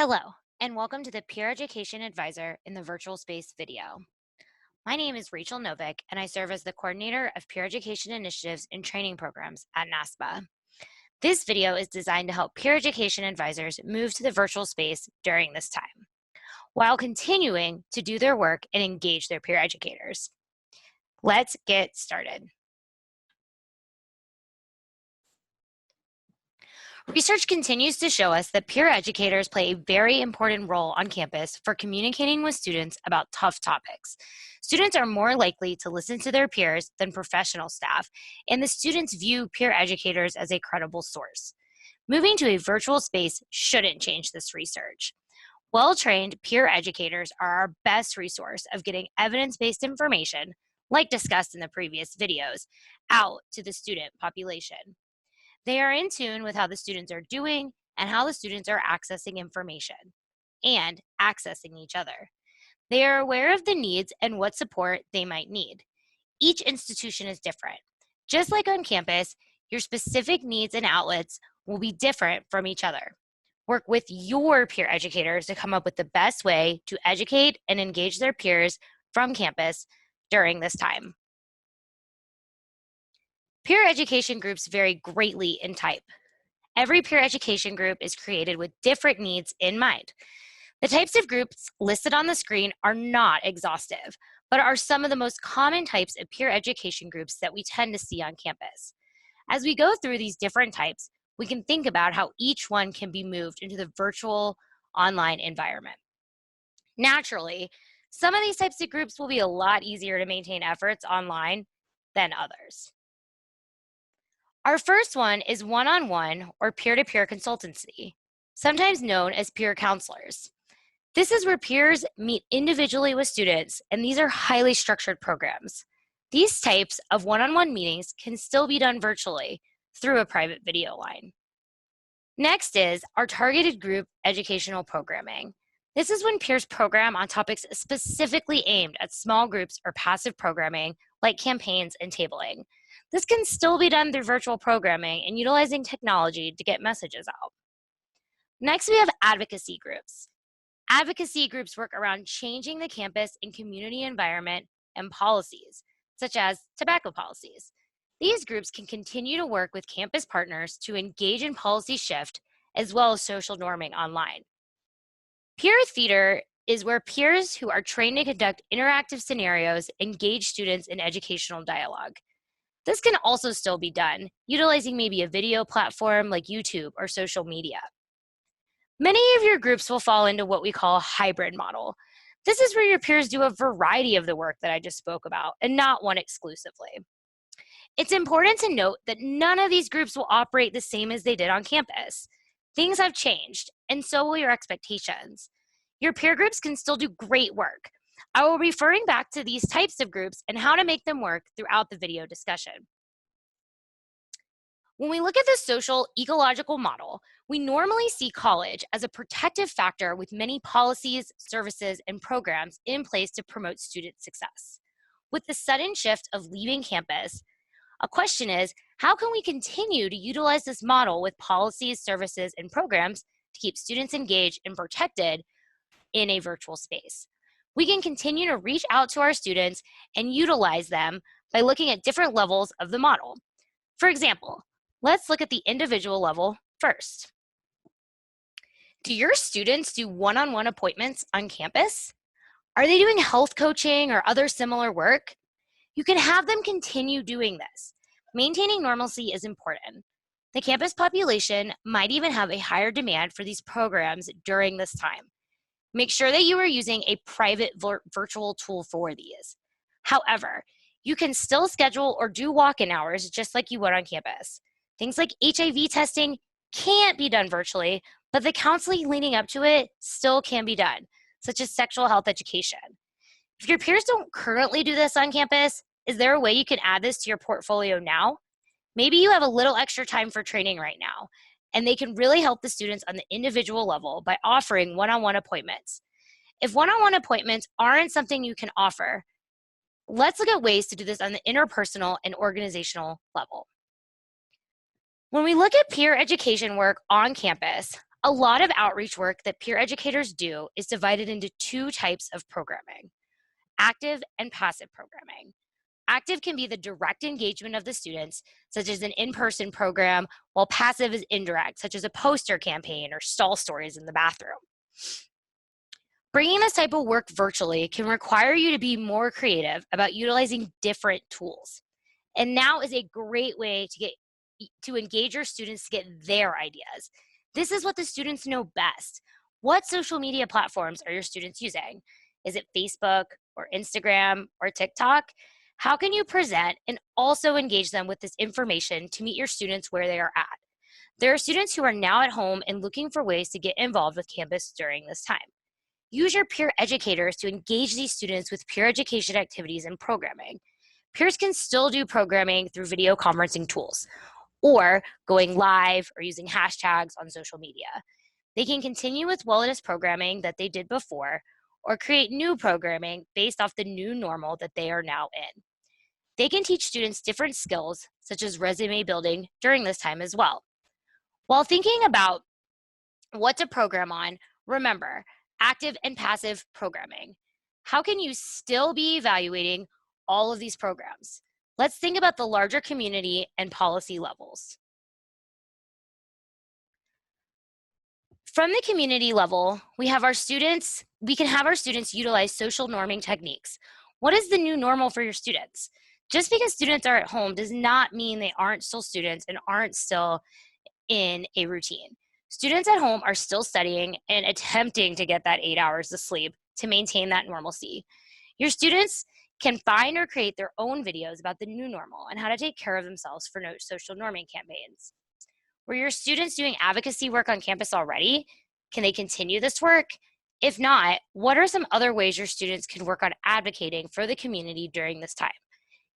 Hello, and welcome to the Peer Education Advisor in the Virtual Space video. My name is Rachael Novick, and I serve as the Coordinator of Peer Education Initiatives and Training Programs at NASPA. This video is designed to help peer education advisors move to the virtual space during this time, while continuing to do their work and engage their peer educators. Let's get started. Research continues to show us that peer educators play a very important role on campus for communicating with students about tough topics. Students are more likely to listen to their peers than professional staff, and the students view peer educators as a credible source. Moving to a virtual space shouldn't change this research. Well-trained peer educators are our best resource of getting evidence-based information, like discussed in the previous videos, out to the student population. They are in tune with how the students are doing and how the students are accessing information and accessing each other. They are aware of the needs and what support they might need. Each institution is different. Just like on campus, your specific needs and outlets will be different from each other. Work with your peer educators to come up with the best way to educate and engage their peers from campus during this time. Peer education groups vary greatly in type. Every peer education group is created with different needs in mind. The types of groups listed on the screen are not exhaustive, but are some of the most common types of peer education groups that we tend to see on campus. As we go through these different types, we can think about how each one can be moved into the virtual online environment. Naturally, some of these types of groups will be a lot easier to maintain efforts online than others. Our first one is one-on-one or peer-to-peer consultancy, sometimes known as peer counselors. This is where peers meet individually with students, and these are highly structured programs. These types of one-on-one meetings can still be done virtually through a private video line. Next is our targeted group educational programming. This is when peers program on topics specifically aimed at small groups or passive programming like campaigns and tabling. This can still be done through virtual programming and utilizing technology to get messages out. Next, we have advocacy groups. Advocacy groups work around changing the campus and community environment and policies, such as tobacco policies. These groups can continue to work with campus partners to engage in policy shift as well as social norming online. Peer theater is where peers who are trained to conduct interactive scenarios engage students in educational dialogue. This can also still be done, utilizing maybe a video platform like YouTube or social media. Many of your groups will fall into what we call a hybrid model. This is where your peers do a variety of the work that I just spoke about and not one exclusively. It's important to note that none of these groups will operate the same as they did on campus. Things have changed, and so will your expectations. Your peer groups can still do great work. I will be referring back to these types of groups and how to make them work throughout the video discussion. When we look at the social ecological model, we normally see college as a protective factor with many policies, services, and programs in place to promote student success. With the sudden shift of leaving campus, a question is, how can we continue to utilize this model with policies, services, and programs to keep students engaged and protected in a virtual space? We can continue to reach out to our students and utilize them by looking at different levels of the model. For example, let's look at the individual level first. Do your students do one-on-one appointments on campus? Are they doing health coaching or other similar work? You can have them continue doing this. Maintaining normalcy is important. The campus population might even have a higher demand for these programs during this time. Make sure that you are using a private virtual tool for these. However, you can still schedule or do walk-in hours just like you would on campus. Things like HIV testing can't be done virtually, but the counseling leading up to it still can be done, such as sexual health education. If your peers don't currently do this on campus, is there a way you can add this to your portfolio now? Maybe you have a little extra time for training right now, and they can really help the students on the individual level by offering one-on-one appointments. If one-on-one appointments aren't something you can offer, let's look at ways to do this on the interpersonal and organizational level. When we look at peer education work on campus, A lot of outreach work that peer educators do is divided into two types of programming: active and passive programming. Active can be the direct engagement of the students, such as an in-person program, while passive is indirect, such as a poster campaign or stall stories in the bathroom. Bringing this type of work virtually can require you to be more creative about utilizing different tools. And now is a great way to engage your students to get their ideas. This is what the students know best. What social media platforms are your students using? Is it Facebook or Instagram or TikTok? How can you present and also engage them with this information to meet your students where they are at? There are students who are now at home and looking for ways to get involved with campus during this time. Use your peer educators to engage these students with peer education activities and programming. Peers can still do programming through video conferencing tools, or going live or using hashtags on social media. They can continue with wellness programming that they did before, or create new programming based off the new normal that they are now in. They can teach students different skills, such as resume building, during this time as well. While thinking about what to program on, remember active and passive programming. How can you still be evaluating all of these programs? Let's think about the larger community and policy levels. From the community level, we can have our students utilize social norming techniques. What is the new normal for your students? Just because students are at home does not mean they aren't still students and aren't still in a routine. Students at home are still studying and attempting to get that 8 hours of sleep to maintain that normalcy. Your students can find or create their own videos about the new normal and how to take care of themselves for social norming campaigns. Were your students doing advocacy work on campus already? Can they continue this work? If not, what are some other ways your students can work on advocating for the community during this time?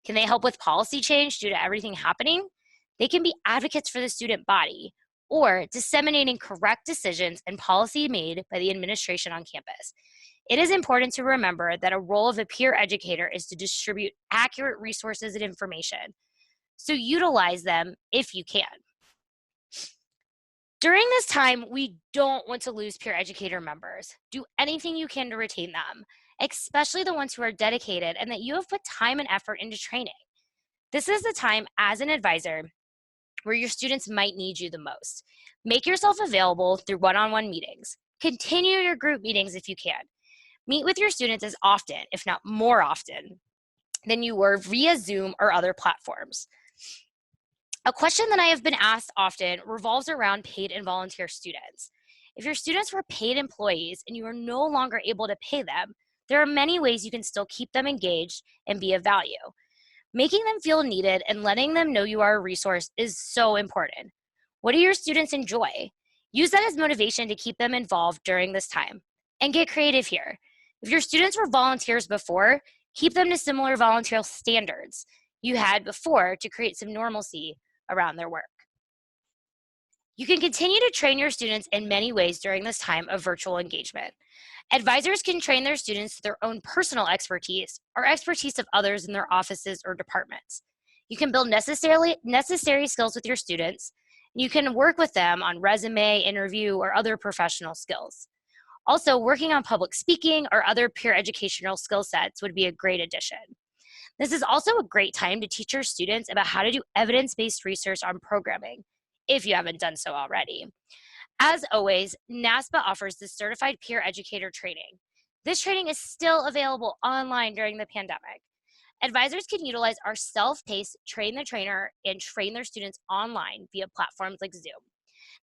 Can they help with policy change due to everything happening? They can be advocates for the student body, or disseminating correct decisions and policy made by the administration on campus. It is important to remember that a role of a peer educator is to distribute accurate resources and information. So utilize them if you can. During this time, we don't want to lose peer educator members. Do anything you can to retain them, especially the ones who are dedicated and that you have put time and effort into training. This is the time as an advisor where your students might need you the most. Make yourself available through one-on-one meetings. Continue your group meetings if you can. Meet with your students as often, if not more often, than you were via Zoom or other platforms. A question that I have been asked often revolves around paid and volunteer students. If your students were paid employees and you are no longer able to pay them, there are many ways you can still keep them engaged and be of value. Making them feel needed and letting them know you are a resource is so important. What do your students enjoy? Use that as motivation to keep them involved during this time. And get creative here. If your students were volunteers before, keep them to similar volunteer standards you had before to create some normalcy around their work. You can continue to train your students in many ways during this time of virtual engagement. Advisors can train their students their own personal expertise or expertise of others in their offices or departments. You can build necessary skills with your students. You can work with them on resume, interview, or other professional skills. Also, working on public speaking or other peer educational skill sets would be a great addition. This is also a great time to teach your students about how to do evidence-based research on programming, if you haven't done so already. As always, NASPA offers the Certified Peer Educator Training. This training is still available online during the pandemic. Advisors can utilize our self-paced Train the Trainer and train their students online via platforms like Zoom.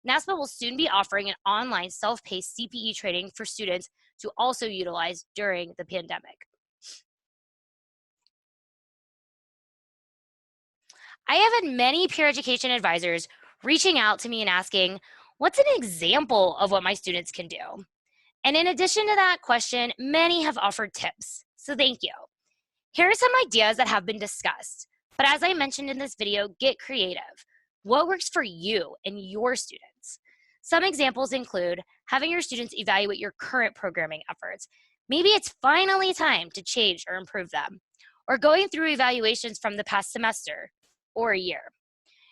NASPA will soon be offering an online self-paced CPE training for students to also utilize during the pandemic. I have had many peer education advisors reaching out to me and asking, what's an example of what my students can do? And in addition to that question, many have offered tips, so thank you. Here are some ideas that have been discussed, but as I mentioned in this video, get creative. What works for you and your students? Some examples include having your students evaluate your current programming efforts. Maybe it's finally time to change or improve them, or going through evaluations from the past semester or a year.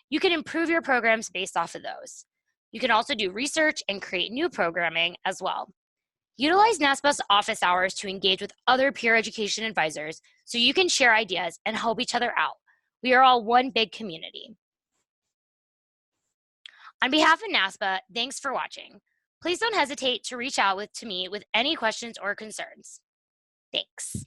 You can improve your programs based off of those. You can also do research and create new programming as well. Utilize NASPA's office hours to engage with other peer education advisors so you can share ideas and help each other out. We are all one big community. On behalf of NASPA, thanks for watching. Please don't hesitate to reach out to me with any questions or concerns. Thanks.